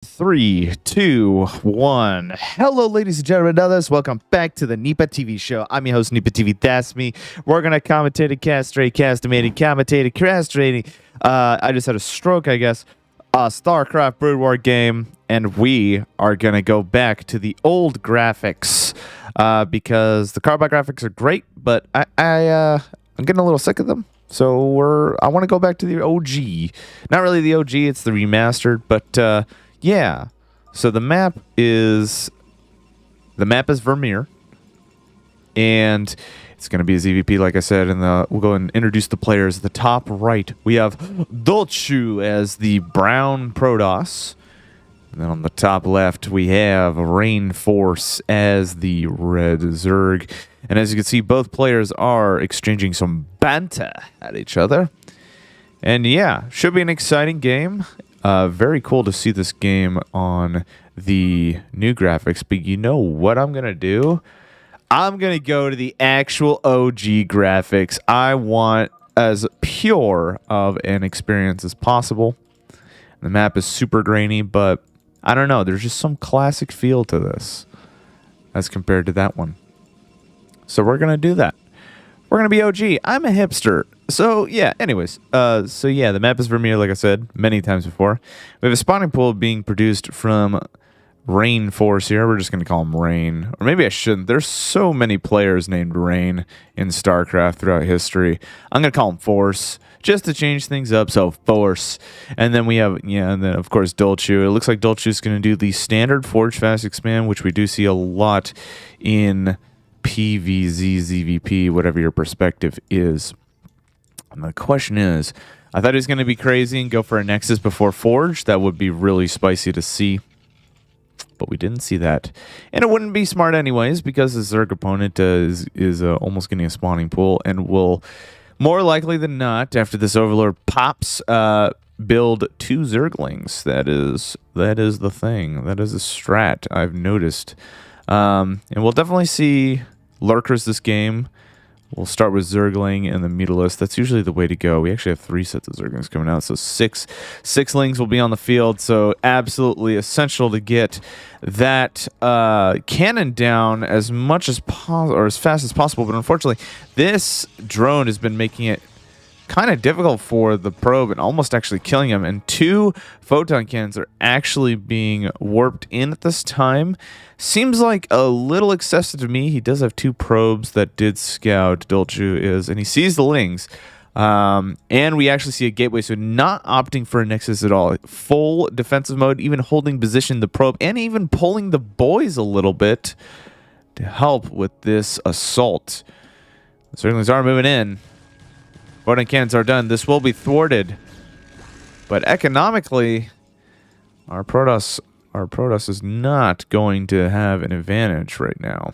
Three, two, one. Hello, ladies and gentlemen, and others. Welcome back to the NEPA TV show. I'm your host, NEPA TV. That's me. We're gonna commentate, castrate, castimating, commentate, castrating. I just had a stroke, I guess. StarCraft Brood War game, and we are gonna go back to the old graphics because the carbide graphics are great, but I'm getting a little sick of them. So I want to go back to the OG. Not really the OG, it's the remastered, but yeah. So the map is Vermeer, and it's going to be a ZvP, like I said, and we'll go and introduce the players. At the top right, we have DDOLCHU as the brown Protoss. And then on the top left, we have Rainforce as the red Zerg. And as you can see, both players are exchanging some banter at each other. And yeah, should be an exciting game. Very cool to see this game on the new graphics. But you know what I'm going to do? I'm going to go to the actual OG graphics. I want as pure of an experience as possible. The map is super grainy, but I don't know. There's just some classic feel to this as compared to that one. So we're going to do that. We're going to be OG. I'm a hipster. So, yeah, anyways. So, yeah, the map is Vermeer, like I said, many times before. We have a spawning pool being produced from Rainforce here. We're just going to call him Rain. Or maybe I shouldn't. There's so many players named Rain in StarCraft throughout history. I'm going to call him Force, just to change things up. So, Force. And then we have, and then, of course, DDOLCHU. It looks like DDOLCHU is going to do the standard Forge Fast Expand, which we do see a lot in PVZ, ZvP, whatever your perspective is. And the question is, I thought he was going to be crazy and go for a Nexus before Forge. That would be really spicy to see. But we didn't see that. And it wouldn't be smart anyways, because the Zerg opponent is almost getting a spawning pool and will, more likely than not, after this Overlord pops, build 2 Zerglings. That is the thing. That is a strat I've noticed. And we'll definitely see lurkers this game. We'll start with Zergling and the Mutalisk. That's usually the way to go. We actually have 3 sets of Zerglings coming out, so six Lings will be on the field. So absolutely essential to get that cannon down as much as possible, or as fast as possible. But unfortunately, this drone has been making it kind of difficult for the probe and almost actually killing him. And 2 photon cannons are actually being warped in at this time. Seems like a little excessive to me. He does have 2 probes that did scout. DDOLCHU is, and he sees the Lings. And we actually see a gateway, so not opting for a Nexus at all. Full defensive mode, even holding position the probe, and even pulling the boys a little bit to help with this assault. The Zerglings are moving in. Photon cannons are done. This will be thwarted. But economically, our Protoss is not going to have an advantage right now.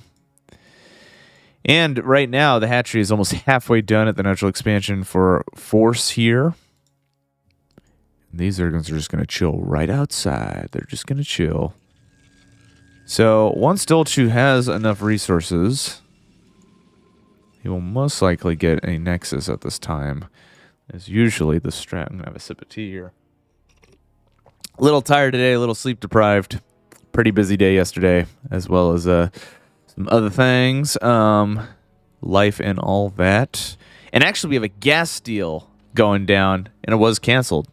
And right now, the hatchery is almost halfway done at the natural expansion for Force here. These Zerglings are just going to chill right outside. They're just going to chill. So once DDOLCHU has enough resources, he will most likely get a Nexus at this time. As usually the strat. I'm going to have a sip of tea here. A little tired today, a little sleep deprived. Pretty busy day yesterday, as well as some other things. Life and all that. And actually, we have a gas deal going down, and it was canceled.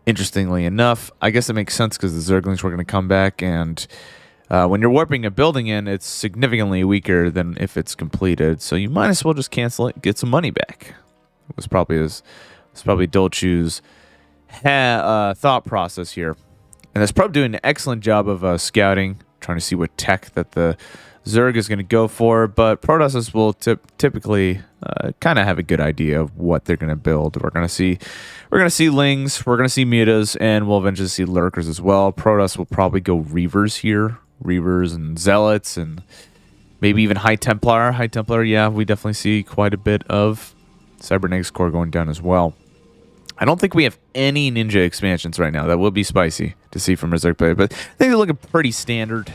Interestingly enough, I guess it makes sense because the Zerglings were going to come back, and when you're warping a building in, it's significantly weaker than if it's completed. So you might as well just cancel it, get some money back. It was probably DDOLCHU's thought process here. And that's probably doing an excellent job of scouting, trying to see what tech that the Zerg is going to go for. But Protosses will typically kind of have a good idea of what they're going to build. We're going to see Lings, we're going to see Mutas, and we'll eventually see Lurkers as well. Protoss will probably go Reavers here. Reavers and Zealots, and maybe even High Templar. High Templar, yeah, we definitely see quite a bit of Cybernetics Core going down as well. I don't think we have any Ninja expansions right now. That will be spicy to see from Reserve Player, but I think they're looking pretty standard.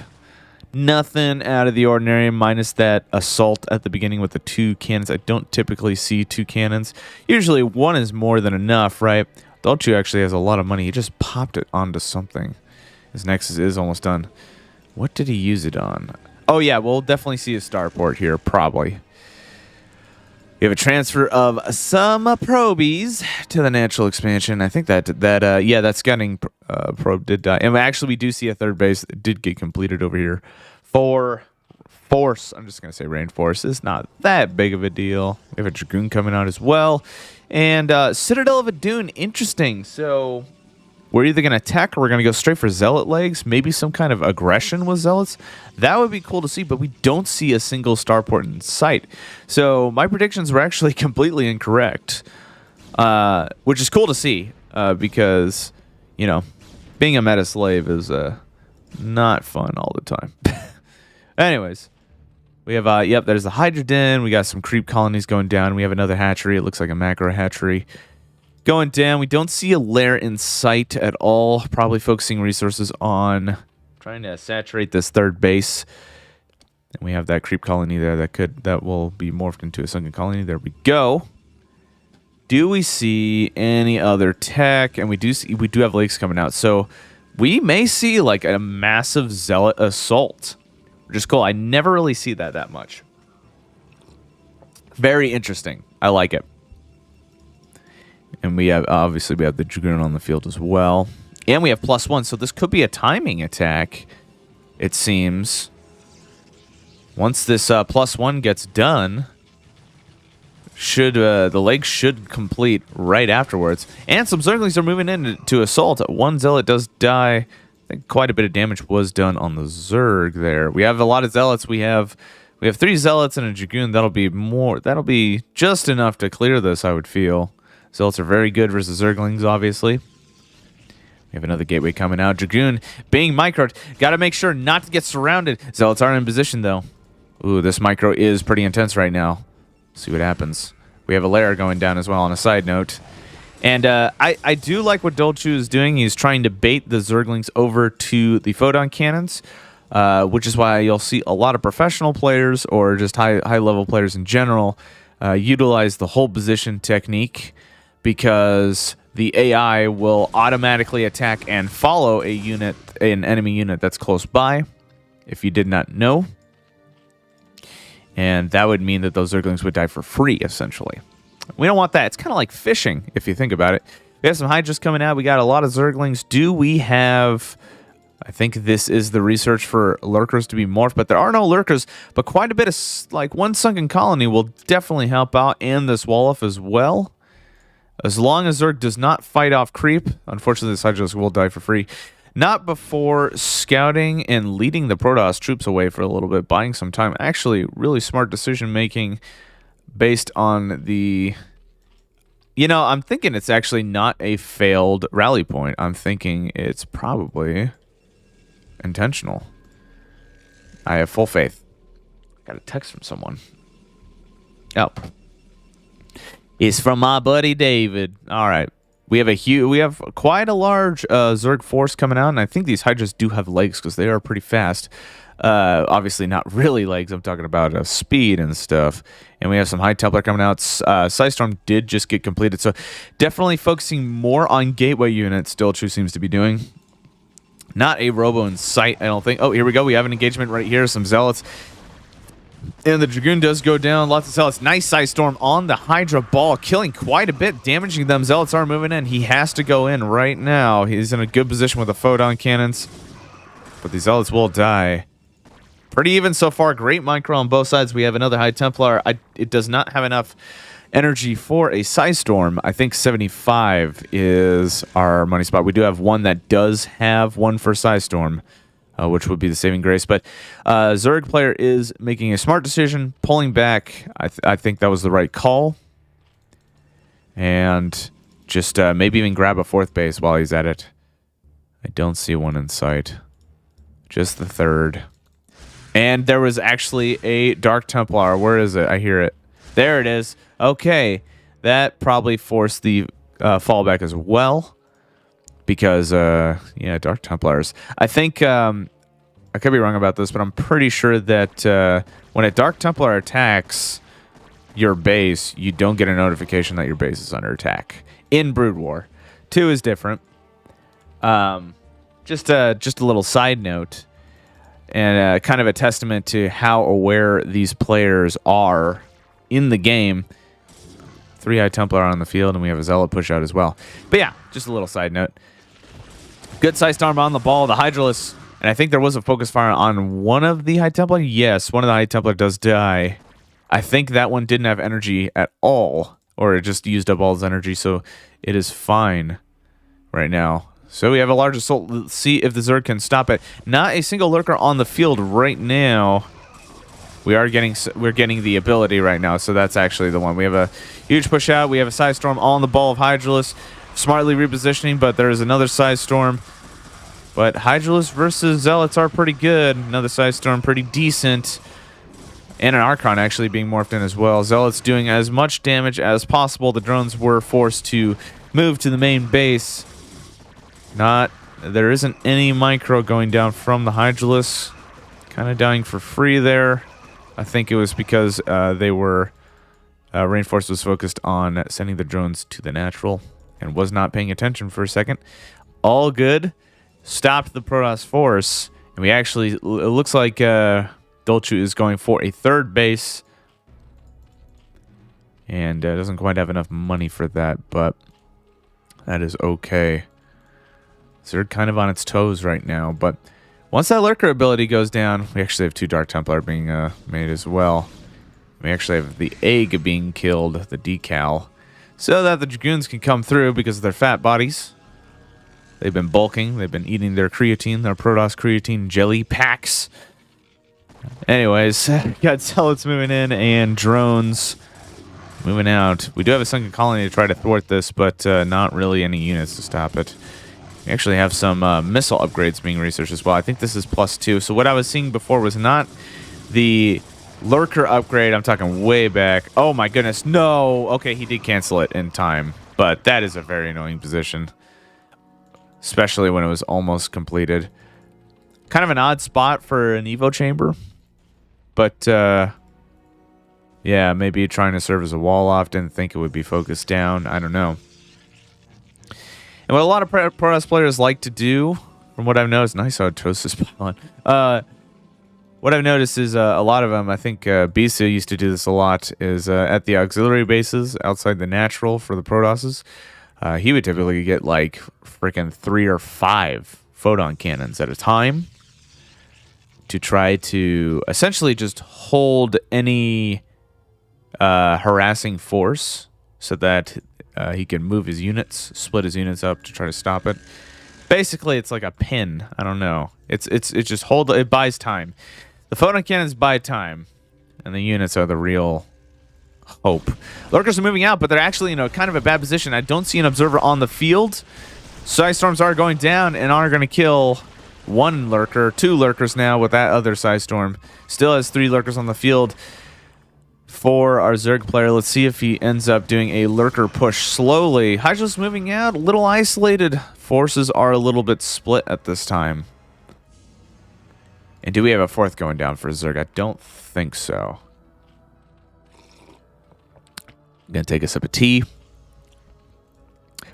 Nothing out of the ordinary, minus that assault at the beginning with the 2 cannons. I don't typically see 2 cannons. Usually 1 is more than enough, right? DDOLCHU actually has a lot of money. He just popped it onto something. His Nexus is almost done. What did he use it on? Oh, yeah, we'll definitely see a starport here, probably. We have a transfer of some probies to the natural expansion. I think that scouting probe did die. And actually, we do see a third base that did get completed over here for Force. I'm just going to say Rainforest is not that big of a deal. We have a Dragoon coming out as well. And Citadel of Adun, interesting. So we're either going to attack or we're going to go straight for Zealot legs. Maybe some kind of aggression with Zealots. That would be cool to see, but we don't see a single starport in sight. So my predictions were actually completely incorrect, which is cool to see because, you know, being a meta slave is not fun all the time. Anyways, we have, yep, there's the Hydra Den. We got some creep colonies going down. We have another hatchery. It looks like a macro hatchery going down. We don't see a lair in sight at all. Probably focusing resources on trying to saturate this third base. And we have that creep colony there that will be morphed into a sunken colony. There we go. Do we see any other tech? And we do have lakes coming out. So we may see like a massive Zealot assault. Which is cool. I never really see that much. Very interesting. I like it. And we have, obviously, we have the Dragoon on the field as well. And we have +1, so this could be a timing attack, it seems. Once this +1 gets done, the legs should complete right afterwards. And some Zerglings are moving in to assault. One Zealot does die. I think quite a bit of damage was done on the Zerg there. We have a lot of Zealots. We have 3 Zealots and a Dragoon. That'll be just enough to clear this, I would feel. Zealots are very good versus Zerglings, obviously. We have another gateway coming out. Dragoon being microed. Got to make sure not to get surrounded. Zealots are in position, though. Ooh, this micro is pretty intense right now. See what happens. We have a lair going down as well on a side note. And I do like what DDOLCHU is doing. He's trying to bait the Zerglings over to the photon cannons, which is why you'll see a lot of professional players or just high-level players in general utilize the hold position technique, because the AI will automatically attack and follow an enemy unit that's close by, if you did not know. And that would mean that those Zerglings would die for free, essentially. We don't want that. It's kind of like fishing, if you think about it. We have some Hydras coming out. We got a lot of Zerglings. Do we have... I think this is the research for Lurkers to be morphed, but there are no Lurkers. But quite a bit of... like, one sunken colony will definitely help out, and this Wolof as well. As long as Zerg does not fight off creep, unfortunately this Hydras will die for free. Not before scouting and leading the Protoss troops away for a little bit, buying some time. Actually, really smart decision-making based on the... You know, I'm thinking it's actually not a failed rally point. I'm thinking it's probably intentional. I have full faith. Got a text from someone. Oh. It's from my buddy David. All right. We have quite a large Zerg force coming out, and I think these Hydras do have legs because they are pretty fast. Obviously not really legs. I'm talking about speed and stuff. And we have some High Templar coming out. Psystorm did just get completed, so definitely focusing more on gateway units. DDOLCHU seems to be doing. Not a robo in sight, I don't think. Oh, here we go. We have an engagement right here. Some Zealots. And the Dragoon does go down. Lots of Zealots. Nice Psystorm on the Hydra ball, killing quite a bit, damaging them. Zealots are moving in. He has to go in right now. He's in a good position with the photon cannons. But these Zealots will die. Pretty even so far. Great micro on both sides. We have another High Templar. It does not have enough energy for a Psystorm. I think 75 is our money spot. We do have one that does have one for Psystorm, which would be the saving grace. But Zerg player is making a smart decision, pulling back. I think that was the right call. And just maybe even grab a 4th base while he's at it. I don't see one in sight. Just the 3rd. And there was actually a Dark Templar. Where is it? I hear it. There it is. Okay. That probably forced the fallback as well. Because, yeah, Dark Templars. I think, I could be wrong about this, but I'm pretty sure that when a Dark Templar attacks your base, you don't get a notification that your base is under attack. In Brood War. 2 is different. Just just a little side note, and kind of a testament to how aware these players are in the game. 3 High Templar on the field, and we have a Zealot push out as well. But yeah, just a little side note. Good Sight Storm on the ball. The Hydralisk, and I think there was a focus fire on one of the High Templar. Yes, one of the High Templar does die. I think that one didn't have energy at all, or it just used up all its energy, so it is fine right now. So we have a large assault. Let's see if the Zerg can stop it. Not a single lurker on the field right now. We're getting the ability right now, so that's actually the one. We have a huge push out. We have a Sight Storm on the ball of Hydralisk, smartly repositioning, but there is another Sight Storm. But Hydralisk versus Zealots are pretty good. Another Sight Storm, pretty decent. And an Archon actually being morphed in as well. Zealots doing as much damage as possible. The drones were forced to move to the main base. There isn't any micro going down from the Hydralisk. Kind of dying for free there. I think it was because Rainforest was focused on sending the drones to the natural and was not paying attention for a second. All good. Stopped the Protoss force. And we actually, it looks like DDOLCHU is going for a 3rd base. And doesn't quite have enough money for that, but that is okay. So they're kind of on its toes right now, but once that Lurker ability goes down, we actually have 2 Dark Templar being made as well. We actually have the egg being killed, the decal, so that the Dragoons can come through because of their fat bodies. They've been bulking. They've been eating their creatine, their Protoss creatine jelly packs. Anyways, got Zealots moving in and drones moving out. We do have a Sunken Colony to try to thwart this, but not really any units to stop it. We actually have some missile upgrades being researched as well. I think this is +2. So what I was seeing before was not the Lurker upgrade. I'm talking way back. Oh my goodness, no! Okay, he did cancel it in time, but that is a very annoying position. Especially when it was almost completed. Kind of an odd spot for an Evo chamber. But, yeah, maybe trying to serve as a wall off. Didn't think it would be focused down. I don't know. And what a lot of Protoss players like to do, from what I've noticed, nice autosis pylon. What I've noticed is a lot of them, I think Bisa used to do this a lot, is at the auxiliary bases outside the natural for the Protosses, he would typically get like freaking 3 or 5 photon cannons at a time to try to essentially just hold any harassing force so that he can move his units, split his units up to try to stop it. Basically, it's like a pin. I don't know. It's just it buys time. The photon cannons buy time, and the units are the real hope. Lurkers are moving out, but they're actually in a kind of a bad position. I don't see an observer on the field. Sight Storms are going down and are going to kill 1 lurker, 2 lurkers now with that other Sight Storm. Still has 3 lurkers on the field. For our Zerg player, let's see if he ends up doing a lurker push slowly. Hydra's moving out, a little isolated. Forces are a little bit split at this time. And do we have a 4th going down for Zerg? I don't think so. I'm going to take a sip of tea.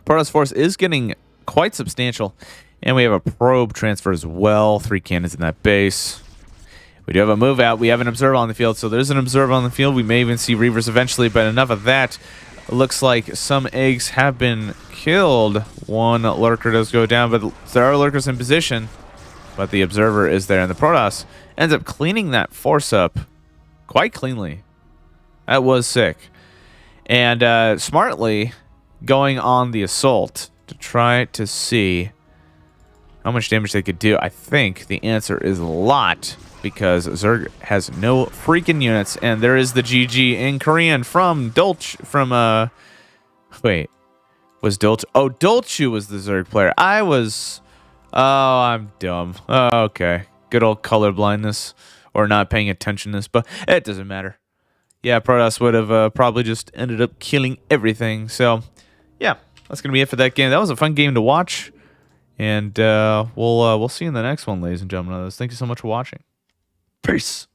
Protoss force is getting quite substantial. And we have a probe transfer as well. 3 cannons in that base. We do have a move out. We have an observer on the field, so there's an observer on the field. We may even see Reavers eventually, but enough of that. It looks like some eggs have been killed. 1 lurker does go down, but there are lurkers in position. But the observer is there, and the Protoss ends up cleaning that force up quite cleanly. That was sick. And smartly going on the assault to try to see how much damage they could do. I think the answer is a lot, because Zerg has no freaking units, and there is the GG in Korean from wait, was DDOLCHU? Oh, DDOLCHU was the Zerg player. Oh, I'm dumb. Oh, okay. Good old color blindness, or not paying attentionness, but it doesn't matter. Yeah, Protoss would have probably just ended up killing everything. So, yeah, that's going to be it for that game. That was a fun game to watch, and we'll see you in the next one, ladies and gentlemen. Thank you so much for watching. Peace.